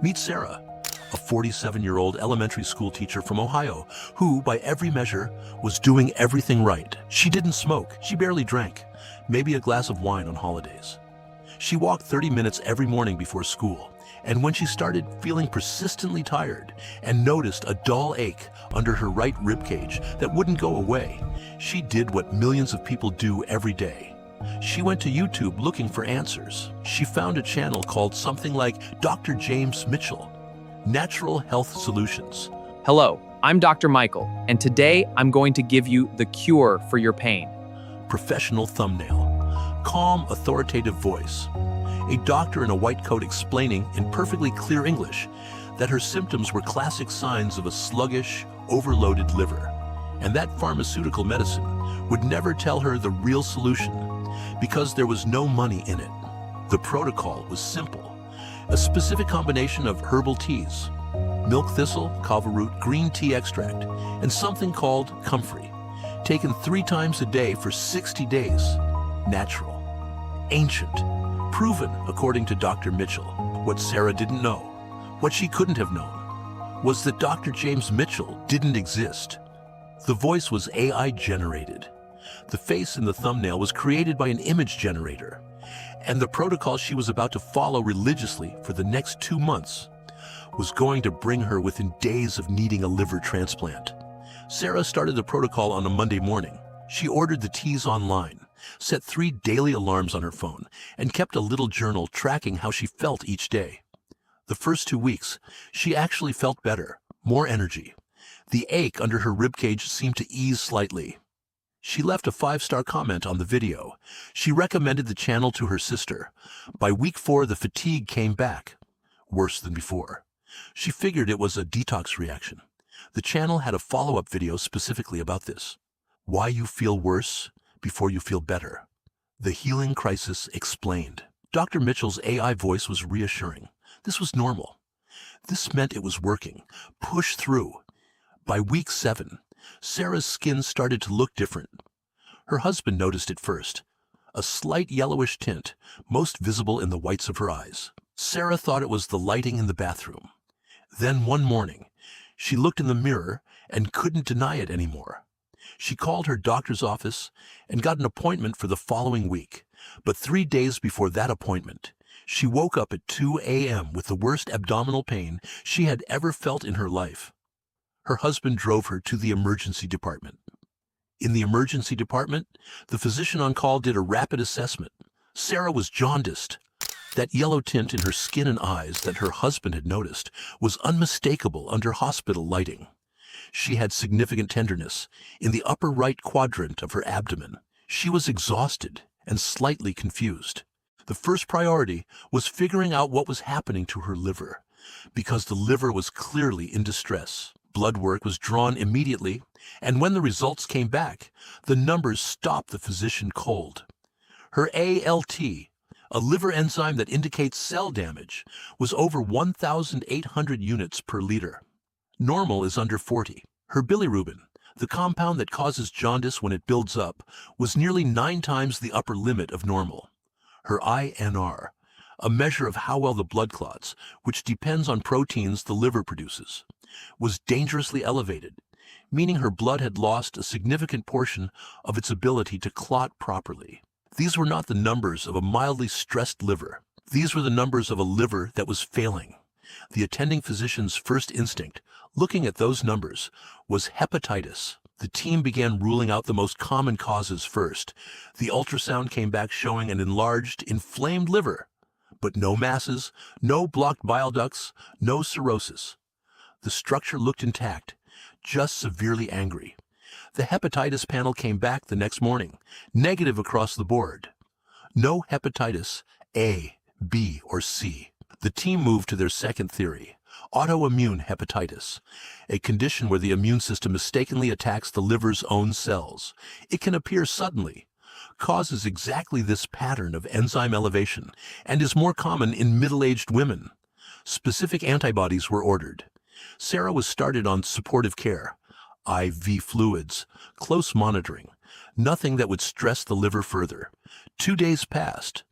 Meet Sarah, a 47-year-old elementary school teacher from Ohio who, by every measure, was doing everything right. She didn't smoke, she barely drank, maybe a glass of wine on holidays. She walked 30 minutes every morning before school, and when she started feeling persistently tired and noticed a dull ache under her right ribcage that wouldn't go away, she did what millions of people do every day. She went to YouTube looking for answers. She found a channel called something like Dr. James Mitchell, Natural Health Solutions. Hello, I'm Dr. Michael, and today I'm going to give you the cure for your pain. Professional thumbnail. Calm, authoritative voice. A doctor in a white coat explaining in perfectly clear English that her symptoms were classic signs of a sluggish, overloaded liver, and that pharmaceutical medicine would never tell her the real solution because there was no money in it. The protocol was simple. A specific combination of herbal teas, milk thistle, kava root, green tea extract, and something called comfrey, taken 3 times a day for 60 days. Natural, ancient, proven according to Dr. Mitchell. What Sarah didn't know, what she couldn't have known, was that Dr. James Mitchell didn't exist. The voice was AI generated. The face in the thumbnail was created by an image generator. And the protocol she was about to follow religiously for the next 2 months was going to bring her within days of needing a liver transplant. Sarah started the protocol on a Monday morning. She ordered the teas online, set 3 daily alarms on her phone, and kept a little journal tracking how she felt each day. The first 2 weeks, she actually felt better, more energy. The ache under her ribcage seemed to ease slightly. She left a 5-star comment on the video. She recommended the channel to her sister. By week 4, the fatigue came back, worse than before. She figured it was a detox reaction. The channel had a follow-up video specifically about this. Why you feel worse before you feel better. The healing crisis explained. Dr. Mitchell's AI voice was reassuring. This was normal. This meant it was working. Push through. By week 7, Sarah's skin started to look different. Her husband noticed it first. A slight yellowish tint, most visible in the whites of her eyes. Sarah thought it was the lighting in the bathroom. Then one morning, she looked in the mirror and couldn't deny it anymore. She called her doctor's office and got an appointment for the following week. But 3 days before that appointment, she woke up at 2 a.m. with the worst abdominal pain she had ever felt in her life. Her husband drove her to the emergency department. In the emergency department, the physician on call did a rapid assessment. Sarah was jaundiced. That yellow tint in her skin and eyes that her husband had noticed was unmistakable under hospital lighting. She had significant tenderness in the upper right quadrant of her abdomen. She was exhausted and slightly confused. The first priority was figuring out what was happening to her liver, because the liver was clearly in distress. Blood work was drawn immediately, and when the results came back, the numbers stopped the physician cold. Her ALT, a liver enzyme that indicates cell damage, was over 1,800 units per liter. Normal is under 40. Her bilirubin, the compound that causes jaundice when it builds up, was nearly 9 times the upper limit of normal. Her INR, a measure of how well the blood clots, which depends on proteins the liver produces, was dangerously elevated, meaning her blood had lost a significant portion of its ability to clot properly. These were not the numbers of a mildly stressed liver. These were the numbers of a liver that was failing. The attending physician's first instinct, looking at those numbers, was hepatitis. The team began ruling out the most common causes first. The ultrasound came back showing an enlarged, inflamed liver, but no masses, no blocked bile ducts, no cirrhosis. The structure looked intact, just severely angry. The hepatitis panel came back the next morning, negative across the board. No hepatitis A, B, or C. The team moved to their second theory, autoimmune hepatitis, a condition where the immune system mistakenly attacks the liver's own cells. It can appear suddenly, causes exactly this pattern of enzyme elevation, and is more common in middle-aged women. Specific antibodies were ordered. Sarah was started on supportive care, IV fluids, close monitoring, nothing that would stress the liver further. 2 days passed.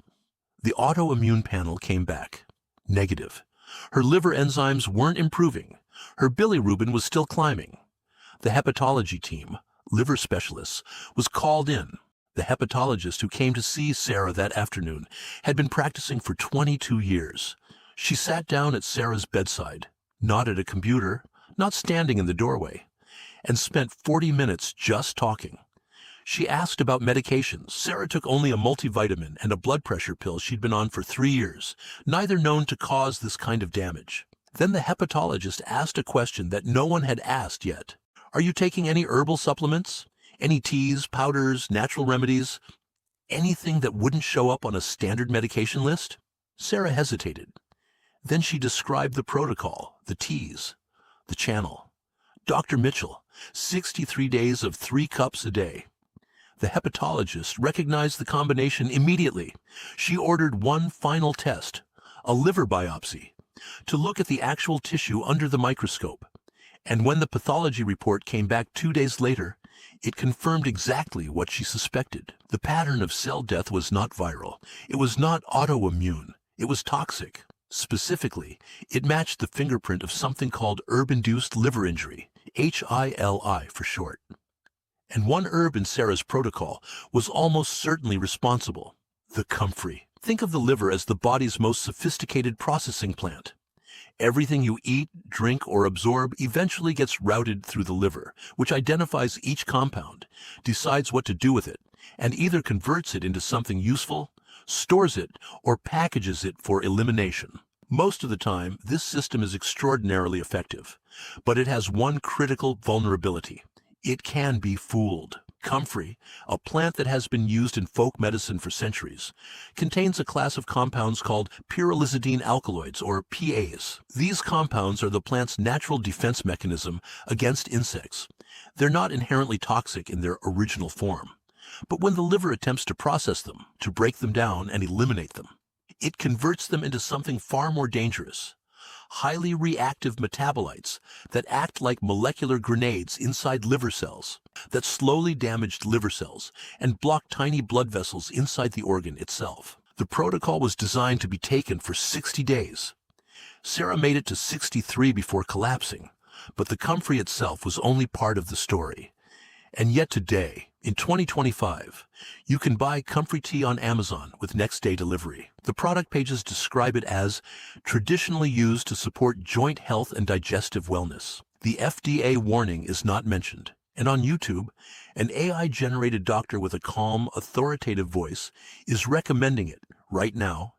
The autoimmune panel came back negative. Her liver enzymes weren't improving. Her bilirubin was still climbing. The hepatology team, liver specialists, was called in. The hepatologist who came to see Sarah that afternoon had been practicing for 22 years. She sat down at Sarah's bedside, not at a computer, not standing in the doorway, and spent 40 minutes just talking. She asked about medications. Sarah took only a multivitamin and a blood pressure pill she'd been on for 3 years, neither known to cause this kind of damage. Then the hepatologist asked a question that no one had asked yet. Are you taking any herbal supplements? Any teas, powders, natural remedies? Anything that wouldn't show up on a standard medication list? Sarah hesitated. Then she described the protocol, the teas, the channel. Dr. Mitchell, 63 days of 3 cups a day. The hepatologist recognized the combination immediately. She ordered one final test, a liver biopsy, to look at the actual tissue under the microscope. And when the pathology report came back 2 days later, it confirmed exactly what she suspected. The pattern of cell death was not viral. It was not autoimmune. It was toxic. Specifically, it matched the fingerprint of something called herb-induced liver injury, HILI for short. And one herb in Sarah's protocol was almost certainly responsible, the comfrey. Think of the liver as the body's most sophisticated processing plant. Everything you eat, drink, or absorb eventually gets routed through the liver, which identifies each compound, decides what to do with it, and either converts it into something useful, stores it, or packages it for elimination. Most of the time, this system is extraordinarily effective, but it has one critical vulnerability. It can be fooled. Comfrey, a plant that has been used in folk medicine for centuries, contains a class of compounds called pyrrolizidine alkaloids, or PAs. These compounds are the plant's natural defense mechanism against insects. They're not inherently toxic in their original form, but when the liver attempts to process them, to break them down and eliminate them, it converts them into something far more dangerous. Highly reactive metabolites that act like molecular grenades inside liver cells, that slowly damaged liver cells and block tiny blood vessels inside the organ itself. The protocol was designed to be taken for 60 days. Sarah made it to 63 before collapsing, but the comfrey itself was only part of the story. And yet today, in 2025, you can buy comfrey tea on Amazon with next-day delivery. The product pages describe it as traditionally used to support joint health and digestive wellness. The FDA warning is not mentioned. And on YouTube, an AI-generated doctor with a calm, authoritative voice is recommending it right now